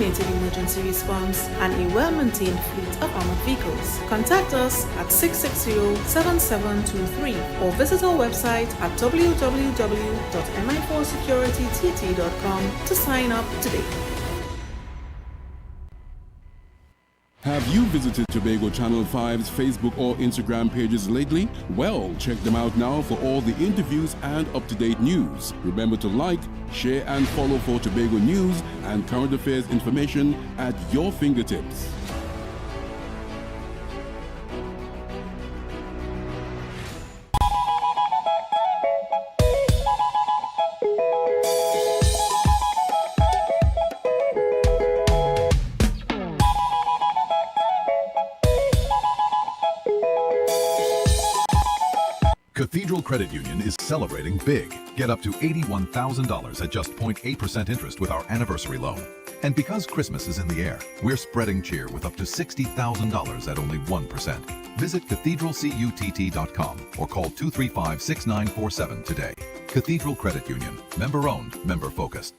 coordinated emergency response, and a well-maintained fleet of armored vehicles. Contact us at 660-7723 or visit our website at www.mi4securitytt.com to sign up today. Have you visited Tobago Channel 5's Facebook or Instagram pages lately? Well, check them out now for all the interviews and up-to-date news. Remember to like, share and follow for Tobago news and current affairs information at your fingertips. Cathedral Credit Union is celebrating big. Get up to $81,000 at just 0.8% interest with our anniversary loan. And because Christmas is in the air, we're spreading cheer with up to $60,000 at only 1%. Visit cathedralcutt.com or call 235-6947 today. Cathedral Credit Union. Member-owned, member-focused.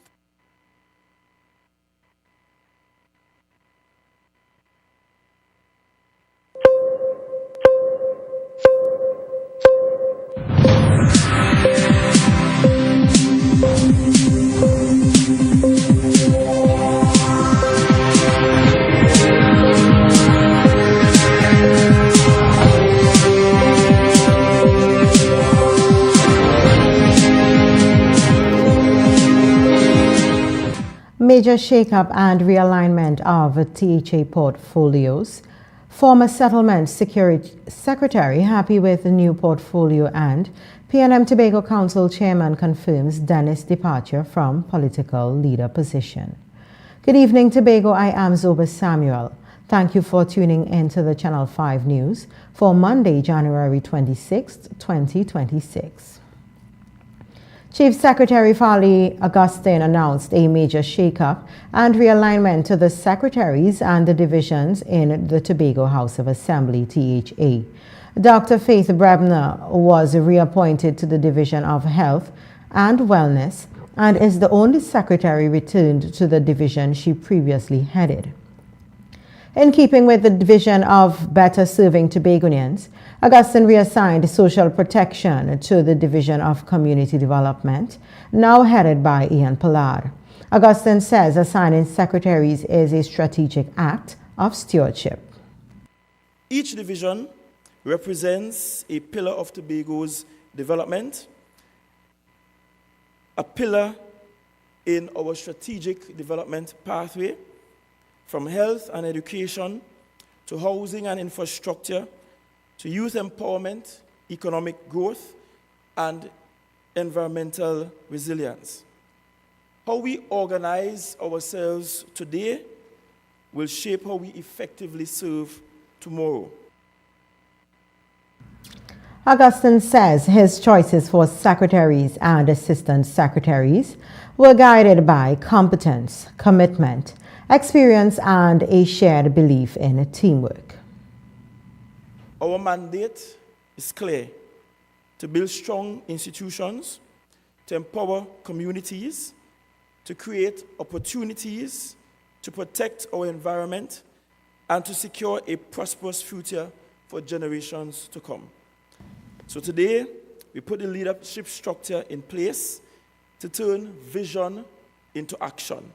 Major shake-up and realignment of THA portfolios. Former Settlement Secretary happy with the new portfolio, and PNM Tobago Council Chairman confirms Dennis' departure from political leader position. Good evening, Tobago. I am Zoba Samuel. Thank you for tuning in to the Channel 5 News for Monday, January 26, 2026. Chief Secretary Farley Augustine announced a major shake-up and realignment to the secretaries and the divisions in the Tobago House of Assembly, THA. Dr. Faith Brebner was reappointed to the Division of Health and Wellness and is the only secretary returned to the division she previously headed. In keeping with the vision of better serving Tobagonians, Augustine reassigned social protection to the Division of Community Development, now headed by Ian Pollard. Augustine says assigning secretaries is a strategic act of stewardship. Each division represents a pillar of Tobago's development, a pillar in our strategic development pathway, from health and education to housing and infrastructure, to youth empowerment, economic growth, and environmental resilience. How we organize ourselves today will shape how we effectively serve tomorrow. Augustine says his choices for secretaries and assistant secretaries were guided by competence, commitment, experience, and a shared belief in teamwork. Our mandate is clear: to build strong institutions, to empower communities, to create opportunities, to protect our environment, and to secure a prosperous future for generations to come. So today, we put the leadership structure in place to turn vision into action.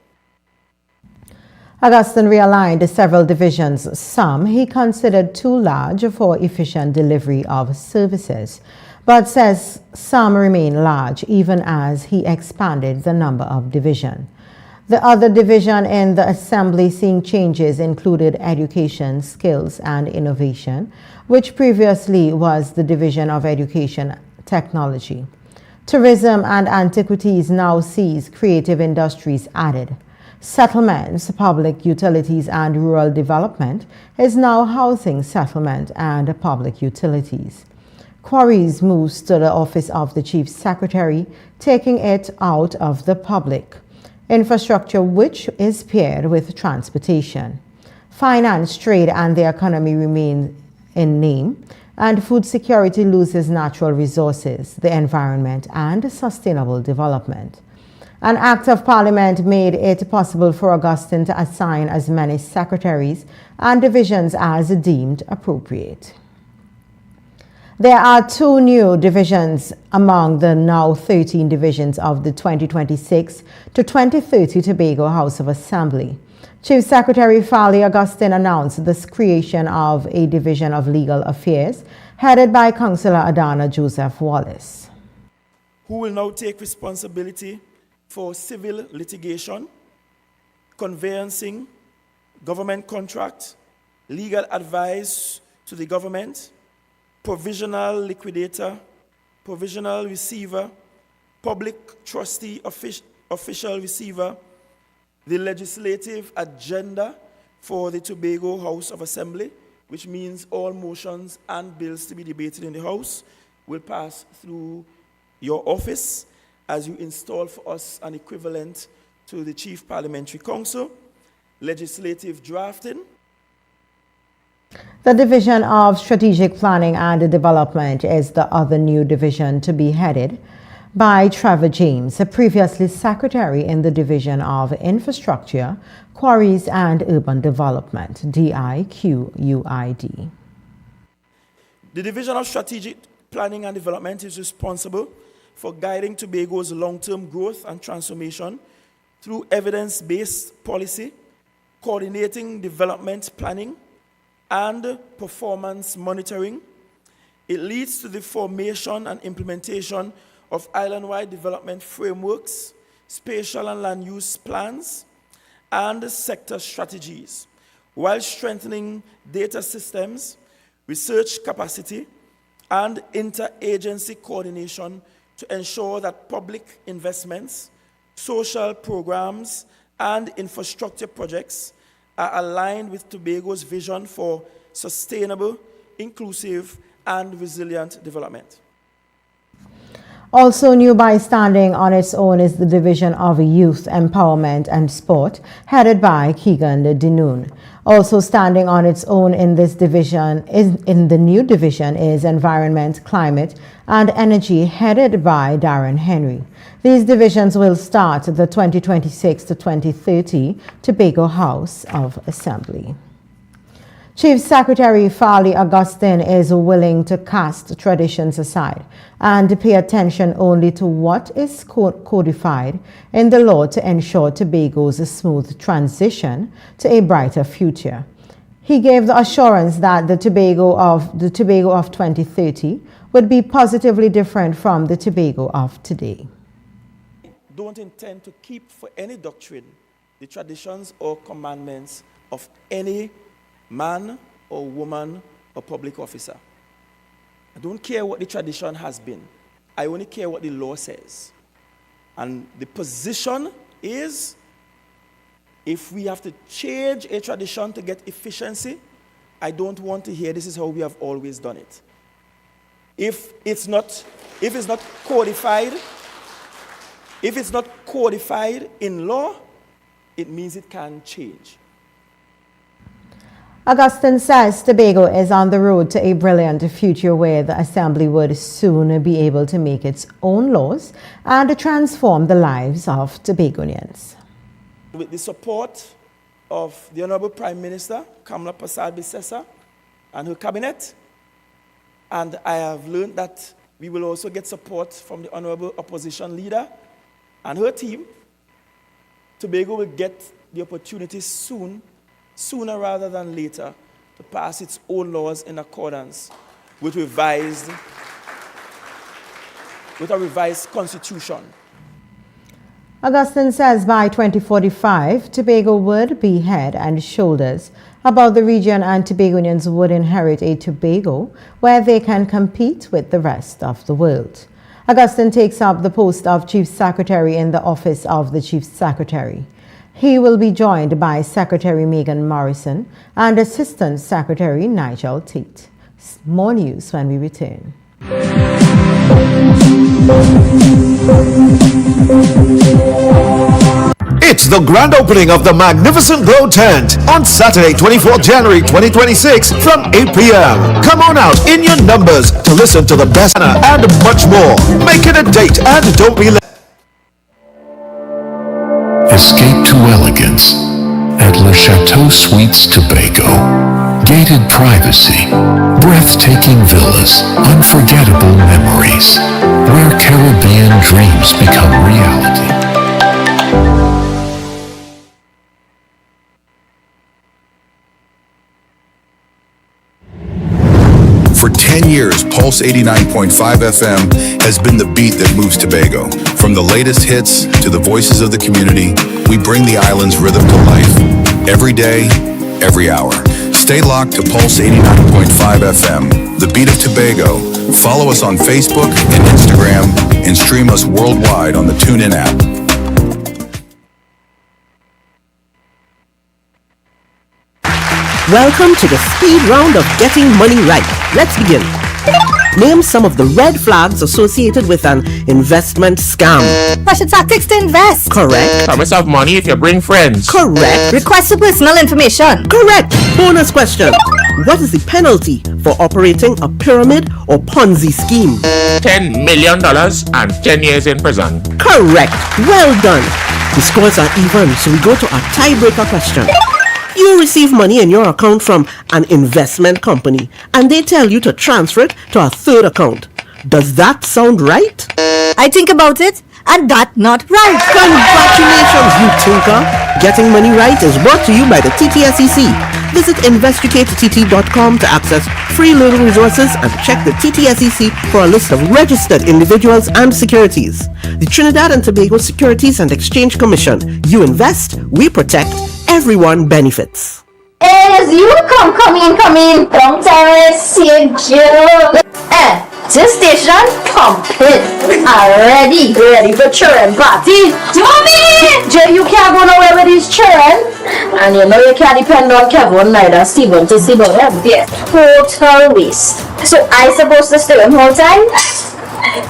Augustine realigned several divisions. Some he considered too large for efficient delivery of services, but says some remain large even as he expanded the number of divisions. The other division in the Assembly seeing changes included Education, Skills and Innovation, which previously was the Division of Education Technology. Tourism and Antiquities now sees Creative Industries added. Settlements, Public Utilities and Rural Development is now Housing, Settlement and Public Utilities. Quarries moves to the Office of the Chief Secretary, taking it out of the public. Infrastructure, which is paired with transportation. Finance, Trade and the Economy remain in name, and Food Security loses Natural Resources, the Environment and Sustainable Development. An Act of Parliament made it possible for Augustine to assign as many secretaries and divisions as deemed appropriate. There are 2 new divisions among the now 13 divisions of the 2026 to 2030 Tobago House of Assembly. Chief Secretary Fali Augustine announced the creation of a Division of Legal Affairs headed by Councillor Adana Joseph Wallace, who will now take responsibility for civil litigation, conveyancing, government contract, legal advice to the government, provisional liquidator, provisional receiver, public trustee official receiver, the legislative agenda for the Tobago House of Assembly, which means all motions and bills to be debated in the House will pass through your office as you install for us an equivalent to the Chief Parliamentary Council, legislative drafting. The Division of Strategic Planning and Development is the other new division to be headed by Trevor James, previously Secretary in the Division of Infrastructure, Quarries and Urban Development, DIQUID. The Division of Strategic Planning and Development is responsible for guiding Tobago's long-term growth and transformation through evidence-based policy, coordinating development planning, and performance monitoring. It leads to the formation and implementation of island-wide development frameworks, spatial and land use plans, and sector strategies, while strengthening data systems, research capacity, and interagency coordination to ensure that public investments, social programs, and infrastructure projects are aligned with Tobago's vision for sustainable, inclusive, and resilient development. Also new by standing on its own is the Division of Youth Empowerment and Sport, headed by Keegan Dinoon. Also standing on its own in this division, in the new division, is Environment, Climate, and Energy, headed by Darren Henry. These divisions will start the 2026 to 2030 Tobago House of Assembly. Chief Secretary Fali Augustine is willing to cast traditions aside and pay attention only to what is codified in the law to ensure Tobago's smooth transition to a brighter future. He gave the assurance that the Tobago of 2030 would be positively different from the Tobago of today. Don't intend to keep for any doctrine the traditions or commandments of any man or woman or public officer. I don't care what the tradition has been. I only care what the law says. And the position is, if we have to change a tradition to get efficiency, I don't want to hear this is how we have always done it. If it's not codified in law, it means it can change. Augustine says Tobago is on the road to a brilliant future where the Assembly would soon be able to make its own laws and transform the lives of Tobagonians. With the support of the Honorable Prime Minister, Kamala Persad-Bissessar, and her cabinet, and I have learned that we will also get support from the Honorable Opposition Leader and her team. Tobago will get the opportunity sooner rather than later, to pass its own laws in accordance with a revised constitution. Augustine says by 2045, Tobago would be head and shoulders above the region and Tobagonians would inherit a Tobago where they can compete with the rest of the world. Augustine takes up the post of Chief Secretary in the office of the Chief Secretary. He will be joined by Secretary Megan Morrison and Assistant Secretary Nigel Tate. More news when we return. It's the grand opening of the magnificent Glow Tent on Saturday, 24th January 2026 from 8 p.m. Come on out in your numbers to listen to the best and much more. Make it a date and don't be late. Escape to elegance at Le Chateau Suites Tobago. Gated privacy, breathtaking villas, unforgettable memories, where Caribbean dreams become reality. For 10 years, Pulse 89.5 FM has been the beat that moves Tobago. From the latest hits to the voices of the community, we bring the island's rhythm to life. Every day, every hour. Stay locked to Pulse 89.5 FM, the beat of Tobago. Follow us on Facebook and Instagram and stream us worldwide on the TuneIn app. Welcome to the speed round of getting money right. Let's begin. Name some of the red flags associated with an investment scam. Special tactics to invest. Correct. Promise of money if you bring friends. Correct. Request for personal information. Correct. Bonus question. What is the penalty for operating a pyramid or Ponzi scheme? $10 million and 10 years in prison. Correct. Well done. The scores are even, so we go to our tiebreaker question. You receive money in your account from an investment company and they tell you to transfer it to a third account. Does that sound right? I think about it and that not right. Congratulations, you tinker. Getting money right is brought to you by the TTSEC. Visit investigatettt.com to access free learning resources and check the TTSEC for a list of registered individuals and securities. The Trinidad and Tobago Securities and Exchange Commission. You invest, we protect, everyone benefits. As you come in. Long time I see you. This station pumping. Ready for children party. Mommy! Jay, you can't go nowhere with these children. And you know you can't depend on Kevin neither Steven to see about them. Yeah. Total waste. So I supposed to stay home whole time?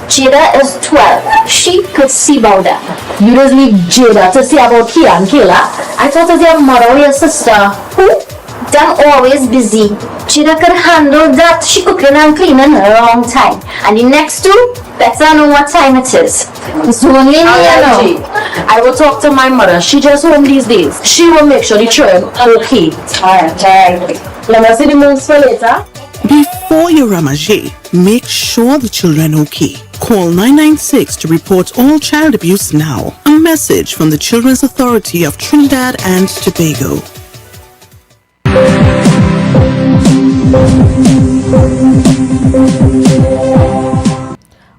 Jada is 12. She could see about that. You just leave Jada to see about Kia and Kayla. I thought it was your mother or your sister. Who? Them always busy. Jada could handle that. She cooking and cleaning a long time. And the next two, better know what time it is. It's only me, you know. I will talk to my mother. She just home these days. She will make sure the children okay. Alright. Let me see the moves for later. Before you ramage, make sure the children are okay. Call 996 to report all child abuse now. A message from the Children's Authority of Trinidad and Tobago.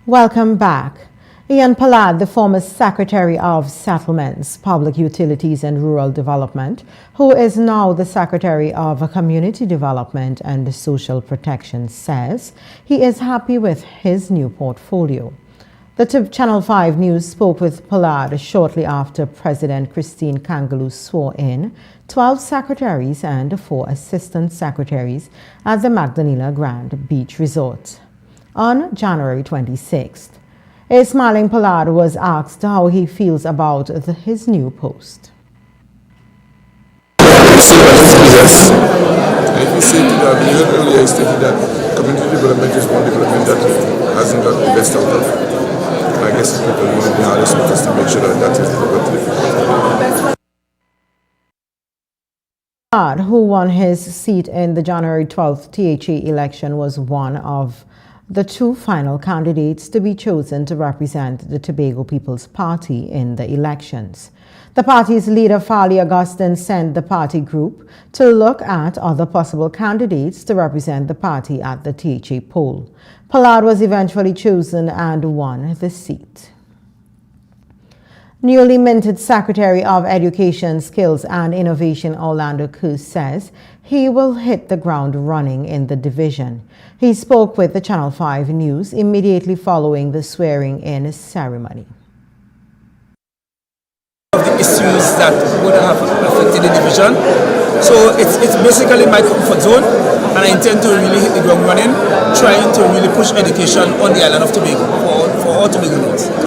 Welcome back. Ian Pollard, the former Secretary of Settlements, Public Utilities and Rural Development, who is now the Secretary of Community Development and Social Protection, says he is happy with his new portfolio. The Channel 5 News spoke with Pollard shortly after President Christine Kangaloo swore in 12 secretaries and 4 assistant secretaries at the Magdalena Grand Beach Resort. On January 26th, a smiling Pollard was asked how he feels about his new post. If you say that we heard earlier stated that community development is one development that hasn't got the best out of. I guess people want to be hardest with us to make sure that that is developed. Pollard, who won his seat in the January 12th THA election, was one of the 2 final candidates to be chosen to represent the Tobago People's Party in the elections. The party's leader, Farley Augustine, sent the party group to look at other possible candidates to represent the party at the THA poll. Pollard was eventually chosen and won the seat. Newly minted Secretary of Education, Skills and Innovation Orlando Coos says he will hit the ground running in the division. He spoke with the Channel 5 News immediately following the swearing-in ceremony. Of the issues that would have affected the division. So it's basically my comfort zone, and I intend to really hit the ground running, trying to really push education on the island of Tobago for all Tobagonians.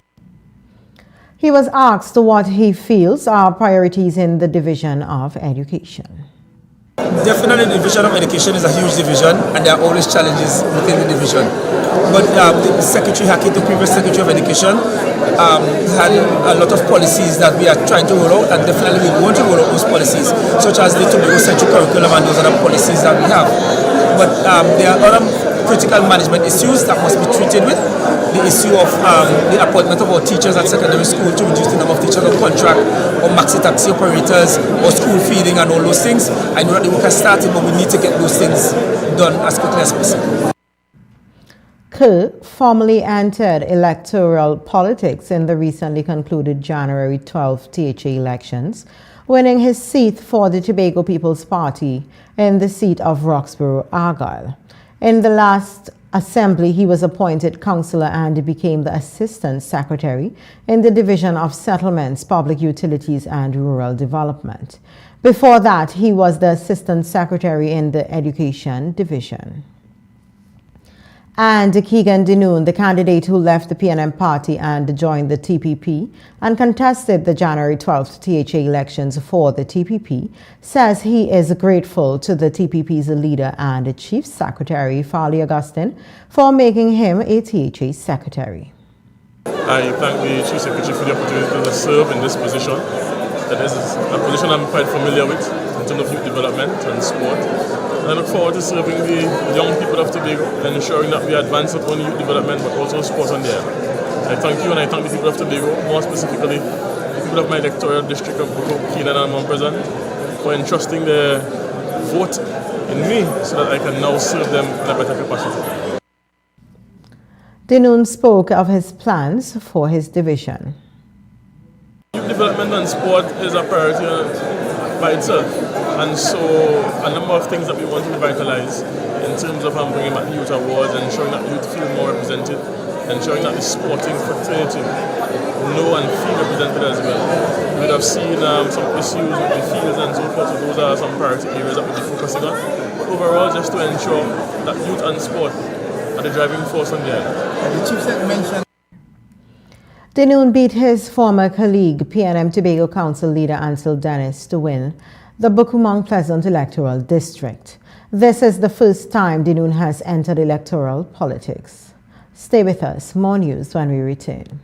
He was asked what he feels are priorities in the division of education. Definitely, the division of education is a huge division, and there are always challenges within the division. But the Secretary Hackett, the previous Secretary of Education, had a lot of policies that we are trying to roll out, and definitely we want to roll out those policies, such as the Tobago Central Curriculum and those other policies that we have. But there are other critical management issues that must be treated with. The issue of the appointment of our teachers at secondary school to reduce the number of teachers on contract, or maxi-taxi operators, or school feeding and all those things. I know that the work has started, but we need to get those things done as quickly as possible. Kerr formally entered electoral politics in the recently concluded January 12 THA elections, winning his seat for the Tobago People's Party in the seat of Roxborough, Argyll. In the last assembly, he was appointed councillor and became the assistant secretary in the Division of Settlements, Public Utilities and Rural Development. Before that, he was the assistant secretary in the Education Division. And Keegan Denoon, the candidate who left the PNM party and joined the TPP and contested the January 12th THA elections for the TPP, says he is grateful to the TPP's leader and Chief Secretary, Farley Augustine, for making him a THA secretary. I thank the Chief Secretary for the opportunity to serve in this position. That is a position I'm quite familiar with in terms of youth development and sport. I look forward to serving the young people of Tobago and ensuring that we advance not only youth development but also sport on the air. I thank you and I thank the people of Tobago, more specifically the people of my electoral district of Keenan and Mount Pleasant, for entrusting their vote in me so that I can now serve them in a better capacity. Denoon spoke of his plans for his division. Youth development and sport is a priority by itself. And so a number of things that we want to revitalize in terms of bringing back the youth awards, ensuring that youth feel more represented, ensuring that the sporting fraternity know and feel represented as well. We would have seen some issues with the fields and so forth, so those are some priority areas that we'll be focusing on. But overall, just to ensure that youth and sport are the driving force on the island. The Chief Secretary mentioned Denoon beat his former colleague, PNM Tobago Council leader Ansel Dennis, to win the Buku-Mount Pleasant electoral district. This is the first time Denoon has entered electoral politics. Stay with us. More news when we return.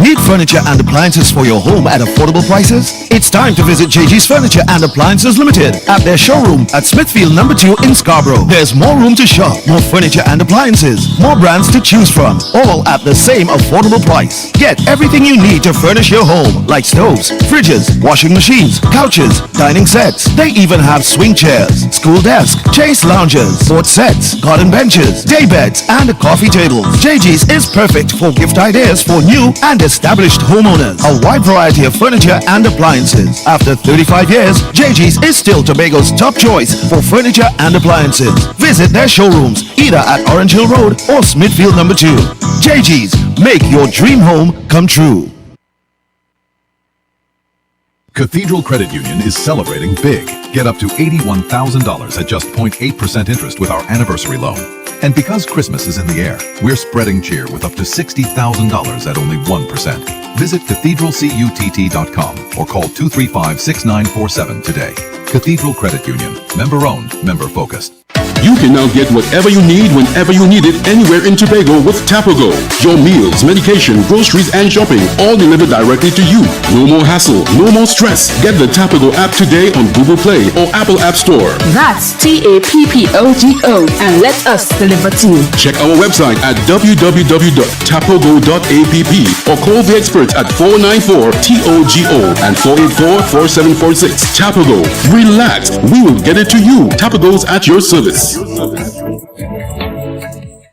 Need furniture and appliances for your home at affordable prices? It's time to visit JG's Furniture and Appliances Limited at their showroom at Smithfield No. 2 in Scarborough. There's more room to shop, more furniture and appliances, more brands to choose from, all at the same affordable price. Get everything you need to furnish your home, like stoves, fridges, washing machines, couches, dining sets. They even have swing chairs, school desk, chase lounges, sports sets, garden benches, day beds, and coffee tables. JG's is perfect for gift ideas for new and established homeowners. A wide variety of furniture and appliances. After 35 years, JG's is still Tobago's top choice for furniture and appliances. Visit their showrooms either at Orange Hill Road or Smithfield No. 2. JG's, make your dream home come true. Cathedral Credit Union is celebrating big. Get up to $81,000 at just 0.8% interest with our anniversary loan. And because Christmas is in the air, we're spreading cheer with up to $60,000 at only 1%. Visit cathedralcutt.com or call 235-6947 today. Cathedral Credit Union. Member owned, member focused. You can now get whatever you need whenever you need it anywhere in Tobago with Tobago. Your meals, medication, groceries and shopping all delivered directly to you. No more hassle, no more stress. Get the Tobago app today on Google Play or Apple App Store. That's TAPPOGO and let us deliver to you. Check our website at www.tapogo.app or call the experts at 494-TOGO and 484-4746. Tobago. Relax. We will get it to you. Tobago's at your service.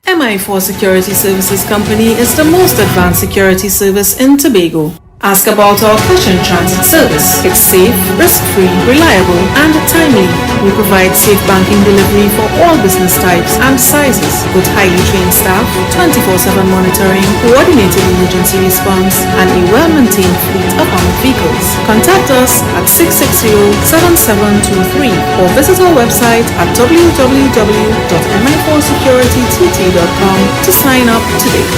MI4 Security Services Company is the most advanced security service in Tobago. Ask about our cash and transit service. It's safe, risk-free, reliable, and timely. We provide safe banking delivery for all business types and sizes with highly trained staff, 24/7 monitoring, coordinated emergency response, and a well-maintained fleet of armored vehicles. Contact us at 660-7723 or visit our website at www.mi4securitytt.com to sign up today.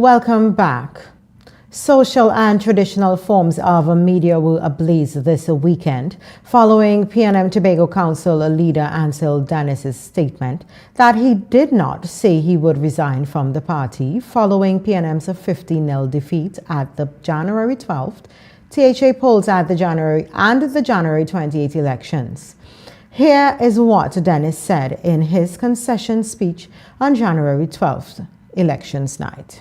Welcome back. Social and traditional forms of media were ablaze this weekend following PNM Tobago Council leader Ansel Dennis's statement that he did not say he would resign from the party following PNM's 50-0 defeat at the January 12th THA polls at the January 28 elections. Here is what Dennis said in his concession speech on January 12th, elections night.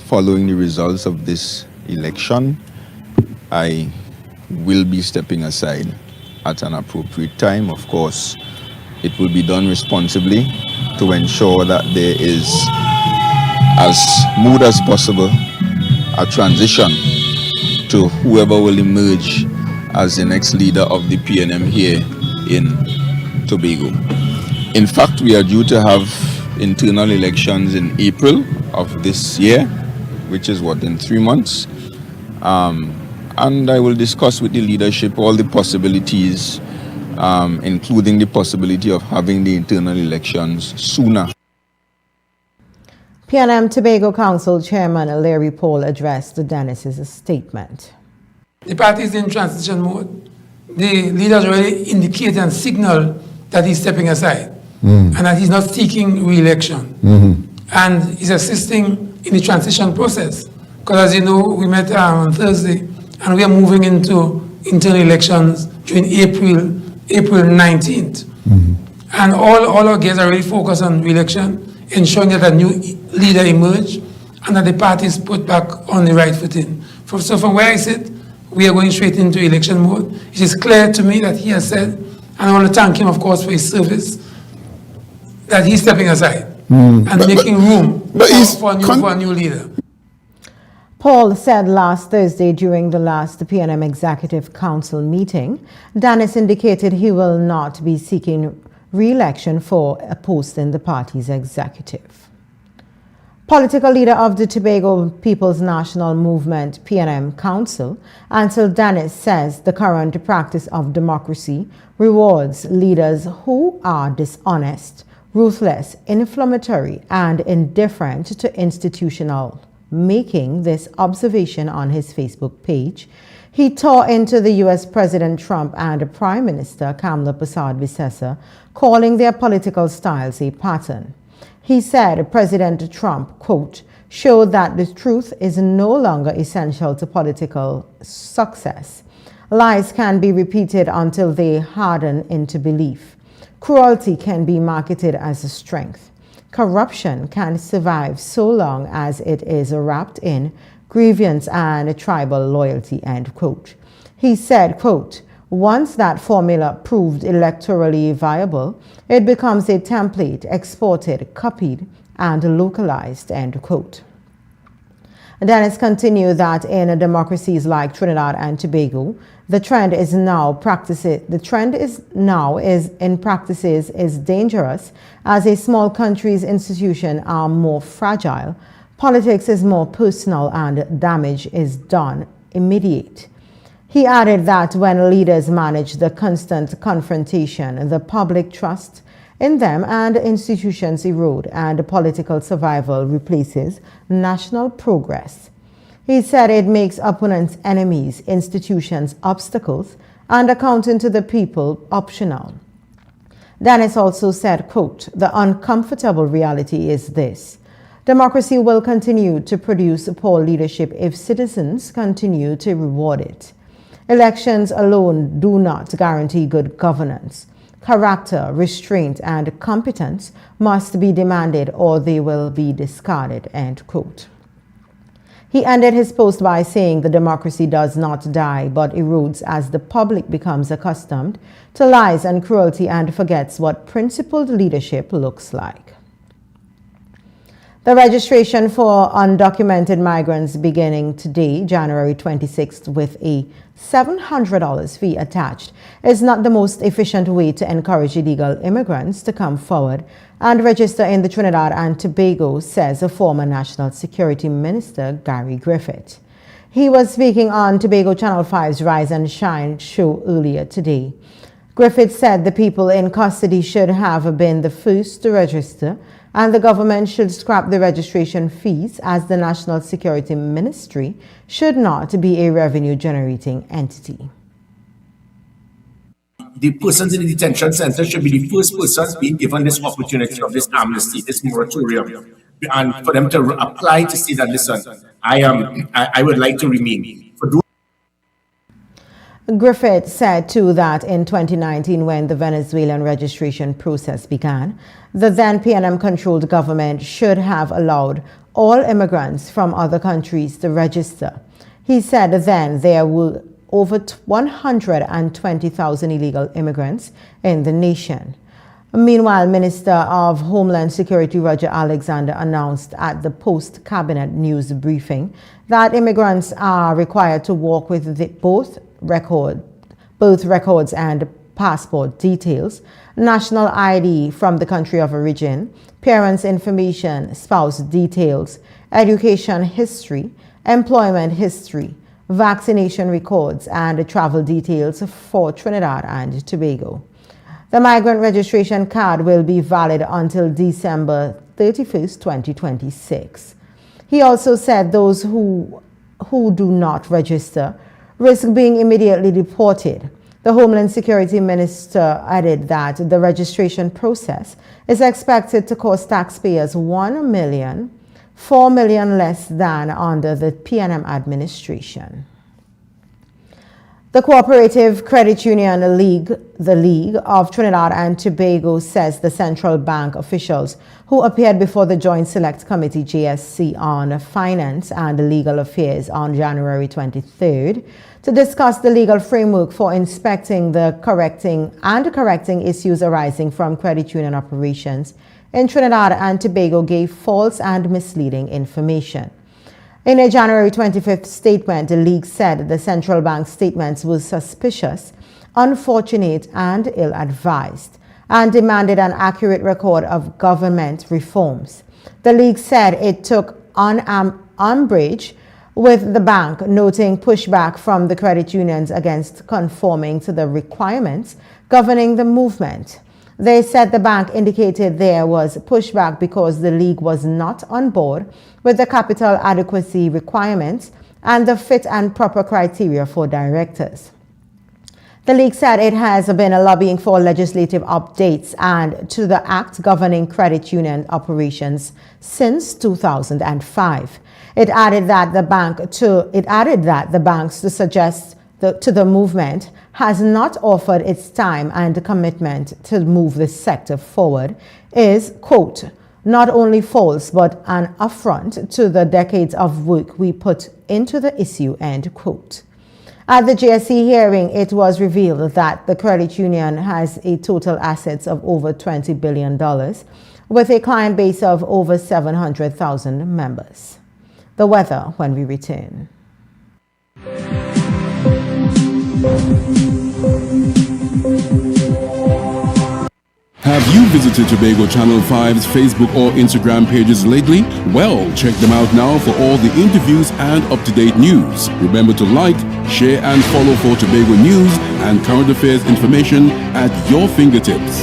Following the results of this election, I will be stepping aside at an appropriate time. Of course, it will be done responsibly to ensure that there is, as smooth as possible, a transition to whoever will emerge as the next leader of the PNM here in Tobago. In fact, we are due to have internal elections in April of this year, which is in 3 months. And I will discuss with the leadership all the possibilities, including the possibility of having the internal elections sooner. PNM Tobago Council Chairman Larry Paul addressed Dennis's statement. The party is in transition mode. The leaders already indicate and signal that he's stepping aside and that he's not seeking re-election. And he's assisting in the transition process. Because as you know, we met on Thursday and we are moving into internal elections during April 19th. And all our guests are really focused on re-election, ensuring that a new leader emerge and that the party is put back on the right footing. So from where I sit, we are going straight into election mode. It is clear to me that he has said, and I want to thank him, of course, for his service, that he's stepping aside and making room for a new leader. Paul said last Thursday during the last PNM Executive Council meeting, Dennis indicated he will not be seeking re-election for a post in the party's executive. Political leader of the Tobago People's National Movement PNM Council, Ansel Dennis, says the current practice of democracy rewards leaders who are dishonest, ruthless, inflammatory, and indifferent to institutional. Making this observation on his Facebook page, he tore into the U.S. President Trump and Prime Minister Kamala Persad-Bissessar, calling their political styles a pattern. He said President Trump, quote, showed that the truth is no longer essential to political success. Lies can be repeated until they harden into belief. Cruelty can be marketed as a strength. Corruption can survive so long as it is wrapped in grievance and tribal loyalty, end quote. He said, quote, once that formula proved electorally viable, it becomes a template exported, copied, and localized, end quote. Dennis continued that in democracies like Trinidad and Tobago, the trend is dangerous as a small country's institutions are more fragile, politics is more personal, and damage is done immediate. He added that when leaders manage the constant confrontation, the public trust in them and institutions erode and political survival replaces national progress. He said it makes opponents enemies, institutions obstacles, and accounting to the people optional. Dennis also said, quote, the uncomfortable reality is this. Democracy will continue to produce poor leadership if citizens continue to reward it. Elections alone do not guarantee good governance. Character, restraint, and competence must be demanded or they will be discarded, end quote. He ended his post by saying the democracy does not die but erodes as the public becomes accustomed to lies and cruelty and forgets what principled leadership looks like. The registration for undocumented migrants beginning today, January 26th, with a $700 fee attached, is not the most efficient way to encourage illegal immigrants to come forward and register in the Trinidad and Tobago, says a former National Security Minister, Gary Griffith. He was speaking on Tobago Channel 5's Rise and Shine show earlier today. Griffith said the people in custody should have been the first to register and the government should scrap the registration fees as the National Security Ministry should not be a revenue-generating entity. The persons in the detention center should be the first persons being given this opportunity of this amnesty, this moratorium, and for them to apply to see that, listen, I would like to remain. Griffith said too that in 2019, when the Venezuelan registration process began, the then PNM-controlled government should have allowed all immigrants from other countries to register. He said then there were over 120,000 illegal immigrants in the nation. Meanwhile, Minister of Homeland Security Roger Alexander announced at the post-cabinet news briefing that immigrants are required to walk with both records and passport details, national ID from the country of origin, parents' information, spouse details, education history, employment history, vaccination records, and travel details for Trinidad and Tobago. The migrant registration card will be valid until December 31st, 2026. He also said those who do not register risk being immediately deported. The Homeland Security Minister added that the registration process is expected to cost taxpayers $1 million, $4 million less than under the PNM administration. The Cooperative Credit Union League, the League of Trinidad and Tobago, says the central bank officials who appeared before the Joint Select Committee JSC on Finance and Legal Affairs on January 23rd to discuss the legal framework for inspecting the correcting issues arising from credit union operations in Trinidad and Tobago gave false and misleading information. In a January 25th statement, the League said the central bank's statements were suspicious, unfortunate, and ill-advised, and demanded an accurate record of government reforms. The League said it took umbrage with the bank, noting pushback from the credit unions against conforming to the requirements governing the movement. They said the bank indicated there was pushback because the League was not on board with the capital adequacy requirements and the fit and proper criteria for directors. The League said it has been lobbying for legislative updates and to the Act governing credit union operations since 2005. It added that the banks to suggest to the movement has not offered its time and commitment to move the sector forward is, quote, not only false but an affront to the decades of work we put into the issue, end quote. At the JSC hearing, it was revealed that the credit union has a total assets of over $20 billion with a client base of over 700,000 members. The weather when we return. Have you visited Tobago Channel 5's Facebook or Instagram pages lately? Well, check them out now for all the interviews and up-to-date news. Remember to like, share and follow for Tobago news and current affairs information at your fingertips.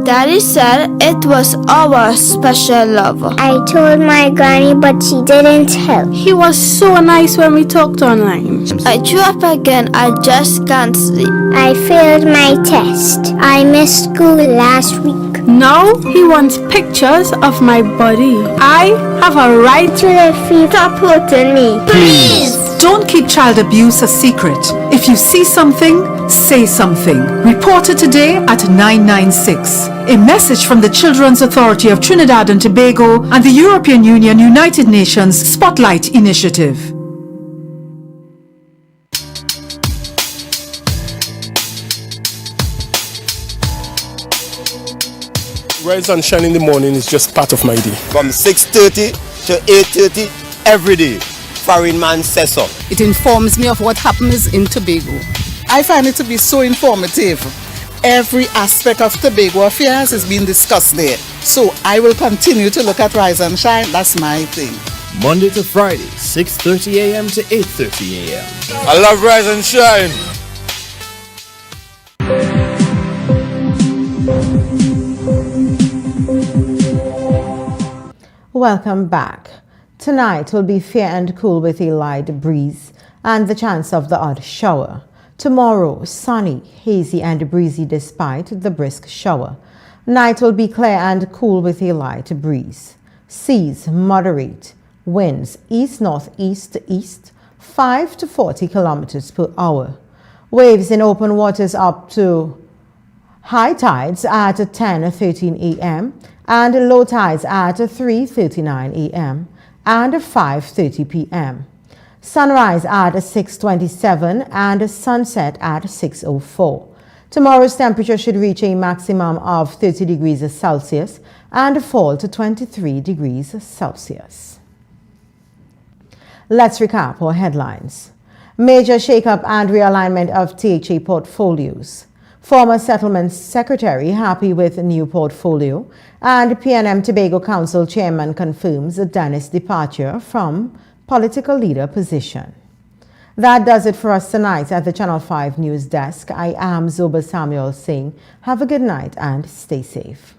Daddy said it was our special lover. I told my granny, but she didn't help. He was so nice when we talked online. I threw up again. I just can't sleep. I failed my test. I missed school last week. Now he wants pictures of my body. I have a right to the feet. Stop hurting me. Please! Don't keep child abuse a secret. If you see something, say something. Report it today at 996. A message from the Children's Authority of Trinidad and Tobago and the European Union United Nations Spotlight Initiative. Rise and shine in the morning is just part of my day. From 6:30 to 8:30 every day. Foreign man says so. It informs me of what happens in Tobago. I find it to be so informative. Every aspect of Tobago affairs is being discussed there. So I will continue to look at Rise and Shine. That's my thing. Monday to Friday, 6:30 a.m. to 8:30 a.m. I love Rise and Shine. Welcome back. Tonight will be fair and cool with a light breeze and the chance of the odd shower. Tomorrow, sunny, hazy and breezy despite the brisk shower. Night will be clear and cool with a light breeze. Seas moderate. Winds east-northeast to east, 5 to 40 kilometers per hour. Waves in open waters up to high tides at 10:13 a.m. and low tides at 3:39 a.m. and 5:30 p.m. Sunrise at 6:27 and sunset at 6:04. Tomorrow's temperature should reach a maximum of 30 degrees Celsius and fall to 23 degrees Celsius. Let's recap our headlines. Major shake-up and realignment of THA portfolios. Former Settlements Secretary happy with new portfolio, and PNM Tobago Council Chairman confirms Dennis' departure from political leader position. That does it for us tonight at the Channel 5 News Desk. I am Zoba Samuel saying have a good night and stay safe.